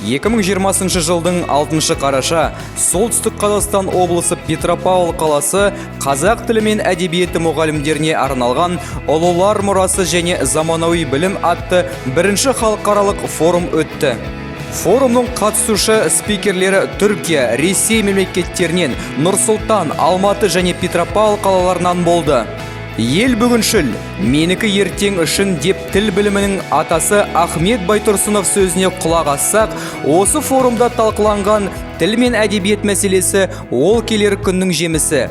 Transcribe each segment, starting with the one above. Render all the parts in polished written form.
2020 жылдың 6 қараша Солтүстік Қазақстан облысы Петропавл қаласы қазақ тілі мен әдебиеті мұғалімдеріне арналған ұлылар мұрасы және заманауи білім атты бірінші халықаралық форум өтті. Форумның қатысушы спикерлері Түркия, Ресей мемлекеттерінен, Нұр-Сұлтан, Алматы және Петропавл қалаларынан болды. Ел бүгіншіл, менікі ертең үшін деп тіл білімінің атасы Ахмет Байтұрсынов сөзіне құлақ ассақ, осы форумда талқыланған тіл мен әдебиет мәселесі ол келер күннің жемісі.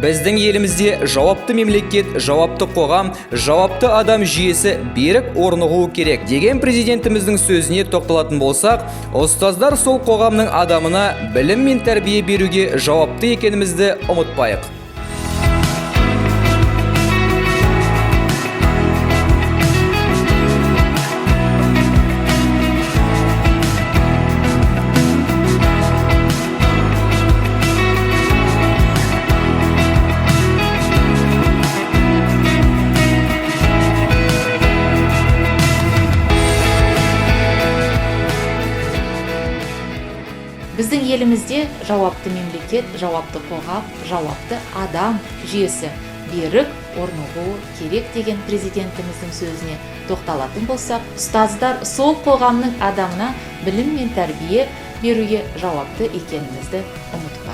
Біздің елімізде жауапты мемлекет, жауапты қоғам, жауапты адам жүйесі берік орнығуы керек деген президентіміздің сөзіне тоқталатын болсақ, ұстаздар сол қоғамның адамына білім мен тәрбие беруге жауапты екенімізді ұмытпайық. Біздің елімізде жауапты мемлекет, жауапты қоғам, жауапты адам жүйесі берік орнығуы керек деген президентіміздің сөзіне тоқталатын болсақ, ұстаздар сол қоғамның адамына білім мен тәрбие беруге жауапты екенімізді ұмытпайық.